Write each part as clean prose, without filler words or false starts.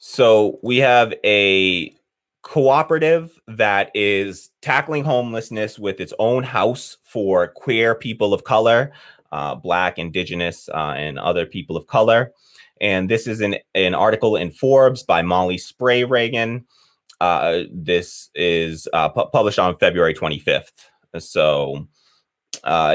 So we have a cooperative that is tackling homelessness with its own house for queer people of color, Black, Indigenous, and other people of color. And this is an article in Forbes by Molly Spray Reagan. This is published on February 25th. So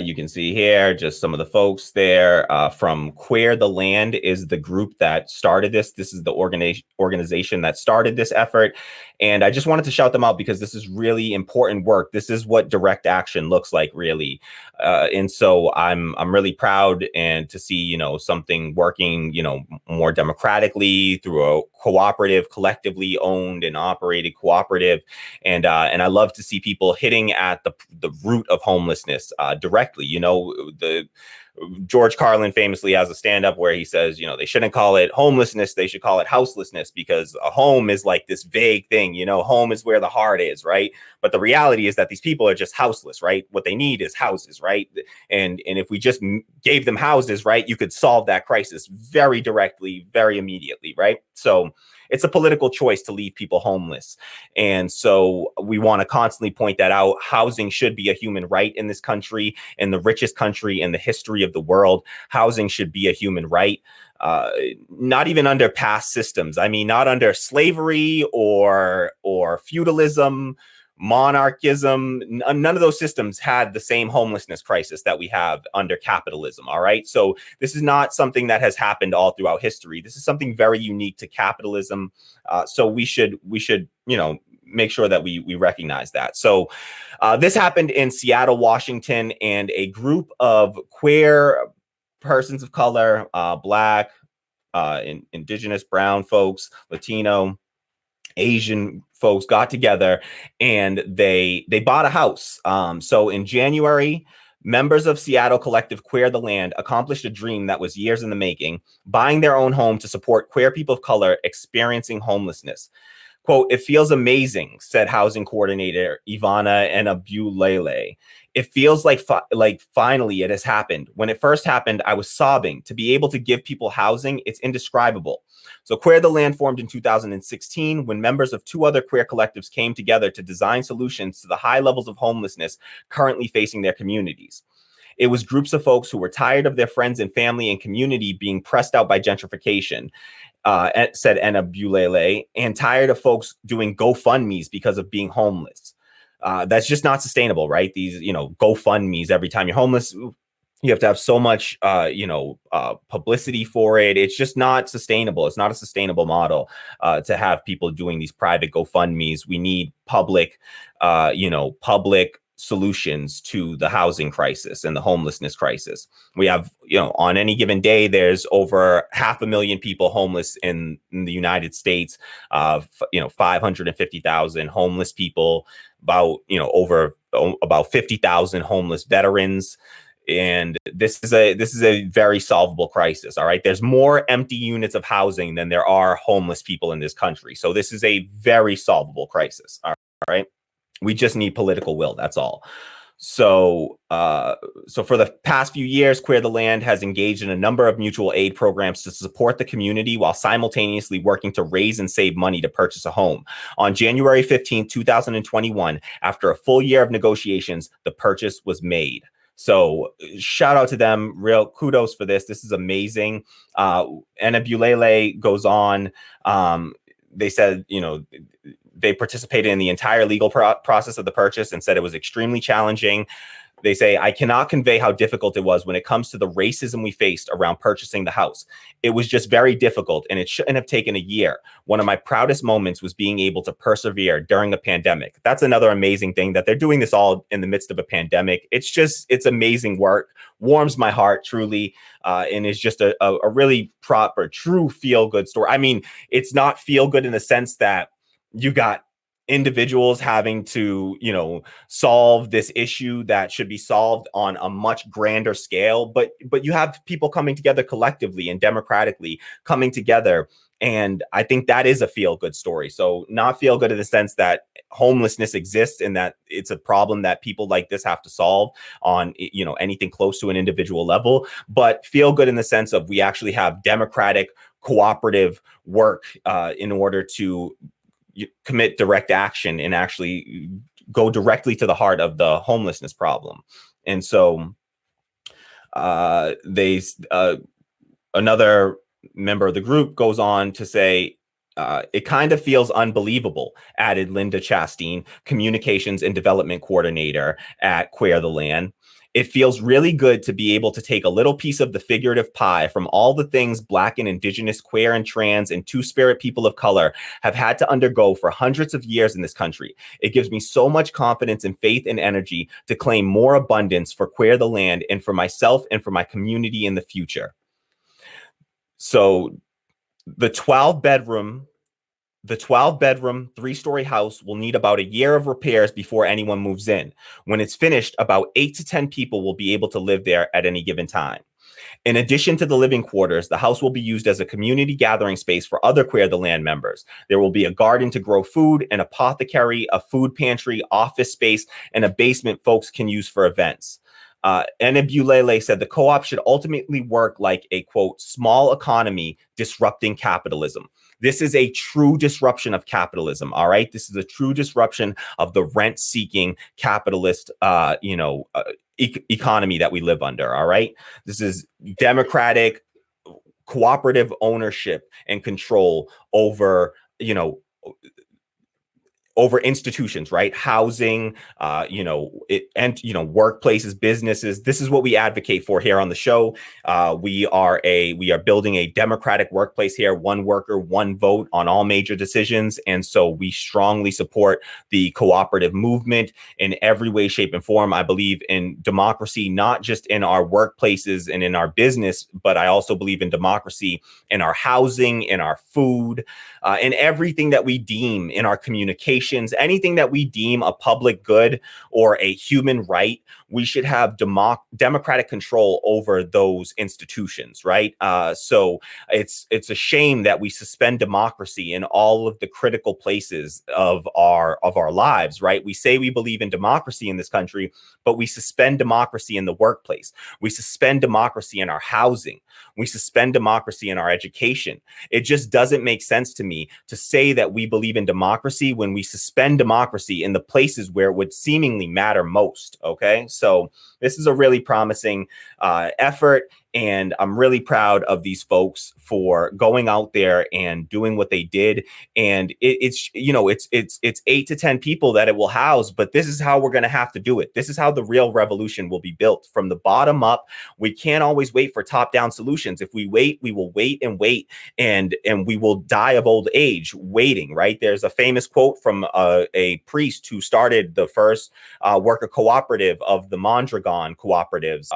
you can see here just some of the folks there from Queer the Land is the group that started this. This is the organization that started this effort. And I just wanted to shout them out because this is really important work. This is what direct action looks like, really. And so I'm really proud and to see, something working, more democratically through a cooperative, collectively owned and operated cooperative. And I love to see people hitting at the root of homelessness directly. The George Carlin famously has a stand-up where he says, they shouldn't call it homelessness, they should call it houselessness, because a home is like this vague thing, home is where the heart is, right? But the reality is that these people are just houseless, right? What they need is houses, right? And if we just gave them houses, right, you could solve that crisis very directly, very immediately, right? So it's a political choice to leave people homeless. And so we want to constantly point that out. Housing should be a human right in this country, in the richest country in the history of the world. Housing should be a human right. Not even under past systems. I mean, not under slavery or feudalism, monarchism. None of those systems had the same homelessness crisis that we have under capitalism. All right. So this is not something that has happened all throughout history. This is something very unique to capitalism. So we should, make sure that we recognize that. So this happened in Seattle, Washington, and a group of queer persons of color, Black, Indigenous, brown folks, Latino, Asian folks got together and they bought a house. So in January, members of Seattle collective Queer the Land accomplished a dream that was years in the making, buying their own home to support queer people of color experiencing homelessness. Quote, "It feels amazing," said housing coordinator Ivana Enabulele. "It feels like finally it has happened. When it first happened, I was sobbing. To be able to give people housing, it's indescribable." So Queer the Land formed in 2016 when members of two other queer collectives came together to design solutions to the high levels of homelessness currently facing their communities. It was groups of folks who were tired of their friends and family and community being pressed out by gentrification, said Enabulele, and tired of folks doing GoFundMes because of being homeless. That's just not sustainable, right? These, GoFundMes every time you're homeless, you have to have so much, publicity for it. It's just not sustainable. It's not a sustainable model to have people doing these private GoFundMes. We need public solutions to the housing crisis and the homelessness crisis. We have, on any given day, there's over 500,000 people homeless in the United States, 550,000 homeless people, about 50,000 homeless veterans. And this is a very solvable crisis. All right. There's more empty units of housing than there are homeless people in this country. So this is a very solvable crisis. All right. We just need political will. That's all. So for the past few years, Queer the Land has engaged in a number of mutual aid programs to support the community while simultaneously working to raise and save money to purchase a home. On January 15, 2021, after a full year of negotiations, the purchase was made. So shout out to them. Real kudos for this. This is amazing. Enabulele goes on. They said, they participated in the entire legal process of the purchase and said it was extremely challenging. They say, "I cannot convey how difficult it was when it comes to the racism we faced around purchasing the house. It was just very difficult, and it shouldn't have taken a year. One of my proudest moments was being able to persevere during a pandemic." That's another amazing thing, that they're doing this all in the midst of a pandemic. It's amazing work, warms my heart truly, and is just a really proper, true feel-good story. I mean, it's not feel-good in the sense that you got individuals having to, solve this issue that should be solved on a much grander scale, but you have people coming together collectively and democratically coming together And I think that is a feel good story. So not feel good in the sense that homelessness exists and that it's a problem that people like this have to solve on, you know, anything close to an individual level, but feel good in the sense of we actually have democratic, cooperative work in order to commit direct action and actually go directly to the heart of the homelessness problem. And so another member of the group goes on to say, it kind of feels unbelievable, added Linda Chastain, communications and development coordinator at Queer the Land. It feels really good to be able to take a little piece of the figurative pie from all the things Black and Indigenous, queer and trans and two-spirit people of color have had to undergo for hundreds of years in this country. It gives me so much confidence and faith and energy to claim more abundance for Queer the Land and for myself and for my community in the future. So the 12-bedroom, 3-story house will need about a year of repairs before anyone moves in. When it's finished, about 8 to 10 people will be able to live there at any given time. In addition to the living quarters, the house will be used as a community gathering space for other Queer the Land members. There will be a garden to grow food, an apothecary, a food pantry, office space, and a basement folks can use for events. Enebulele said the co-op should ultimately work like a, quote, small economy disrupting capitalism. This is a true disruption of capitalism, all right? This is a true disruption of the rent-seeking capitalist, economy that we live under, all right? This is democratic, cooperative ownership and control over, over institutions, right? Housing, workplaces, businesses. This is what we advocate for here on the show. We are building a democratic workplace here, one worker, one vote on all major decisions. And so we strongly support the cooperative movement in every way, shape, and form. I believe in democracy, not just in our workplaces and in our business, but I also believe in democracy in our housing, in our food, in everything that we deem in our communication. Anything that we deem a public good or a human right, we should have democratic control over those institutions, right? So it's a shame that we suspend democracy in all of the critical places of our lives, right? We say we believe in democracy in this country, but we suspend democracy in the workplace. We suspend democracy in our housing. We suspend democracy in our education. It just doesn't make sense to me to say that we believe in democracy when we suspend democracy in the places where it would seemingly matter most. Okay, so this is a really promising effort. And I'm really proud of these folks for going out there and doing what they did. And it's 8 to 10 people that it will house, but this is how we're going to have to do it. This is how the real revolution will be built from the bottom up. We can't always wait for top down solutions. If we wait, we will wait and wait, and we will die of old age waiting, right? There's a famous quote from a priest who started the first worker cooperative of the Mondragon cooperatives,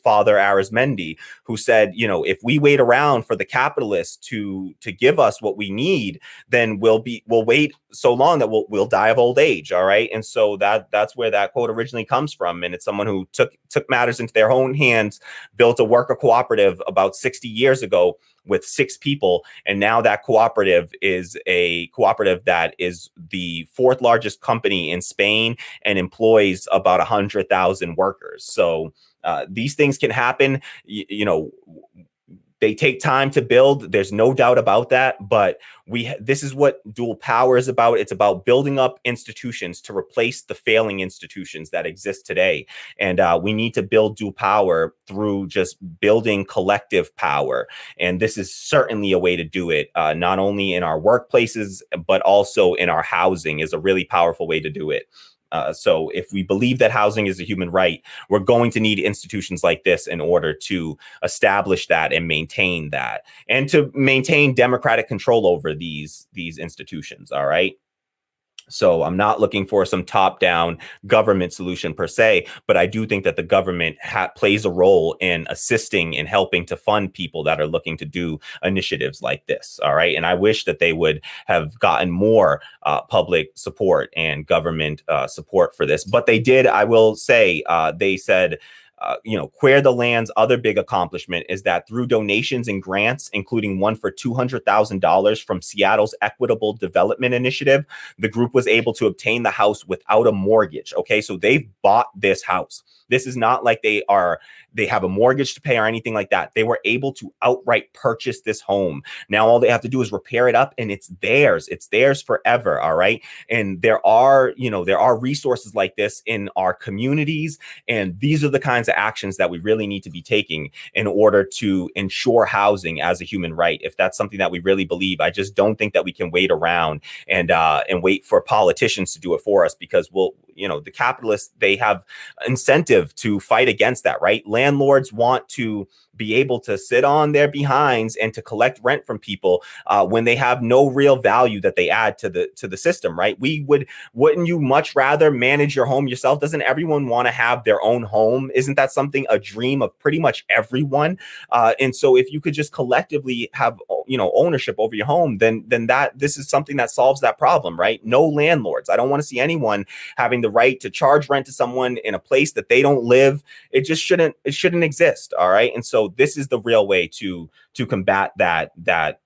Father Arizmendi, who said, if we wait around for the capitalists to give us what we need, then we'll wait so long that we'll die of old age. All right. And so that's where that quote originally comes from. And it's someone who took matters into their own hands, built a worker cooperative about 60 years ago with 6 people. And now that cooperative is a cooperative that is the 4th largest company in Spain and employs about 100,000 workers. So these things can happen. They take time to build. There's no doubt about that. But this is what dual power is about. It's about building up institutions to replace the failing institutions that exist today. And we need to build dual power through just building collective power. And this is certainly a way to do it, not only in our workplaces, but also in our housing is a really powerful way to do it. So if we believe that housing is a human right, we're going to need institutions like this in order to establish that and maintain that, and to maintain democratic control over these institutions. All right. So I'm not looking for some top-down government solution per se, but I do think that the government plays a role in assisting and helping to fund people that are looking to do initiatives like this. All right. And I wish that they would have gotten more public support and government support for this. But they did, I will say, they said, Queer the Land's other big accomplishment is that through donations and grants, including one for $200,000 from Seattle's Equitable Development Initiative, the group was able to obtain the house without a mortgage. Okay, so they've bought this house. This is not like they have a mortgage to pay or anything like that. They were able to outright purchase this home. Now all they have to do is repair it up and it's theirs. It's theirs forever. All right. And there are resources like this in our communities. And these are the kinds of actions that we really need to be taking in order to ensure housing as a human right. If that's something that we really believe, I just don't think that we can wait around and wait for politicians to do it for us, because the capitalists, they have incentive to fight against that, right? Landlords want to be able to sit on their behinds and to collect rent from people when they have no real value that they add to the system, right? Wouldn't you much rather manage your home yourself? Doesn't everyone want to have their own home? Isn't that a dream of pretty much everyone? And so if you could just collectively have ownership over your home, then this is something that solves that problem, right? No landlords. I don't want to see anyone having the right to charge rent to someone in a place that they don't live. It shouldn't exist. All right. And so this is the real way to combat that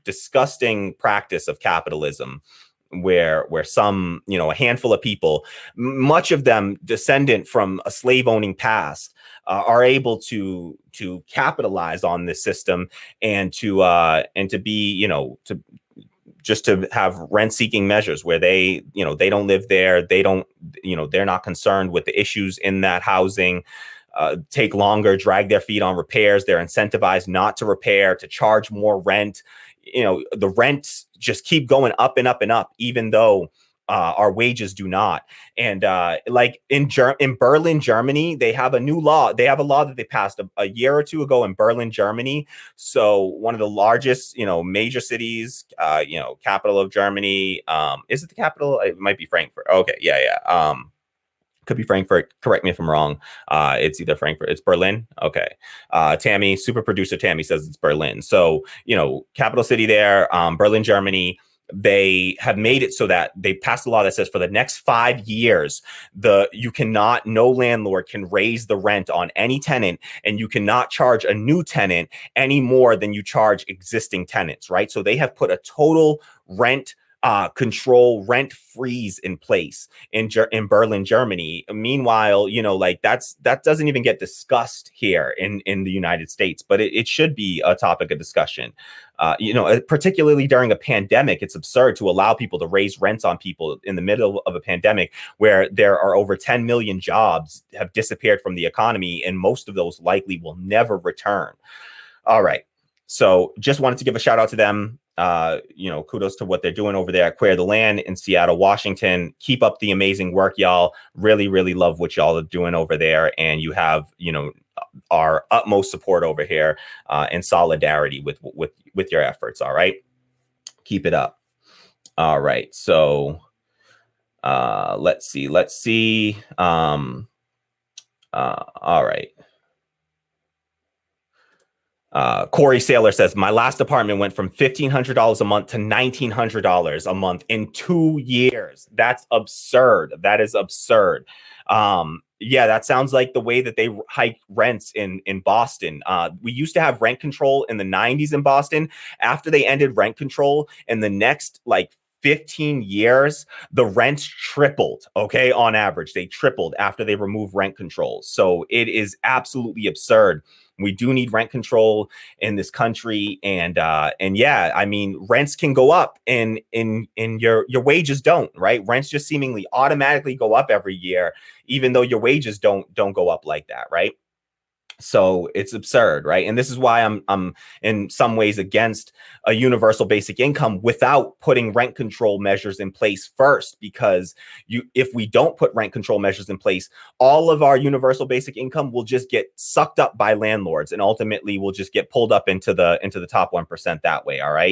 disgusting practice of capitalism, where some, a handful of people, much of them descendant from a slave owning past, are able to capitalize on this system and to be, to have rent seeking measures where they don't live there. They don't, they're not concerned with the issues in that housing, take longer, drag their feet on repairs. They're incentivized not to repair, to charge more rent. The rents just keep going up and up and up, even though our wages do not. And like in Berlin, Germany, they have a new law. They have a law that they passed a year or two ago in Berlin, Germany. So one of the largest, major cities, capital of Germany. Is it the capital? It might be Frankfurt. Okay. Yeah. Could be Frankfurt. Correct me if I'm wrong. It's either Frankfurt. It's Berlin. Okay. Tammy, super producer Tammy says it's Berlin. So, capital city there, Berlin, Germany. They have made it so that they passed a law that says for the next 5 years, no landlord can raise the rent on any tenant, and you cannot charge a new tenant any more than you charge existing tenants, right? So they have put a total rent rent freeze in place in Berlin, Germany. Meanwhile, that doesn't even get discussed here in the United States, but it should be a topic of discussion. Particularly during a pandemic, it's absurd to allow people to raise rents on people in the middle of a pandemic where there are over 10 million jobs have disappeared from the economy, and most of those likely will never return. All right. So just wanted to give a shout out to them. Kudos to what they're doing over there at Queer the Land in Seattle, Washington. Keep up the amazing work, y'all. Really, really love what y'all are doing over there. And you have, our utmost support over here and solidarity with your efforts. All right. Keep it up. All right. So let's see. All right. Corey Saylor says, my last apartment went from $1,500 a month to $1,900 a month in 2 years. That's absurd. That is absurd. Yeah, that sounds like the way that they hike rents in Boston. We used to have rent control in the 90s in Boston. After they ended rent control, in the next 15 years, the rents tripled. Okay, on average, they tripled after they removed rent control. So it is absolutely absurd. We do need rent control in this country, and yeah, I mean, rents can go up, and your wages don't, right? Rents just seemingly automatically go up every year, even though your wages don't go up like that, right? So it's absurd, right? And this is why I'm in some ways against a universal basic income without putting rent control measures in place first, because if we don't put rent control measures in place, all of our universal basic income will just get sucked up by landlords, and ultimately will just get pulled up into the top 1% that way. All right.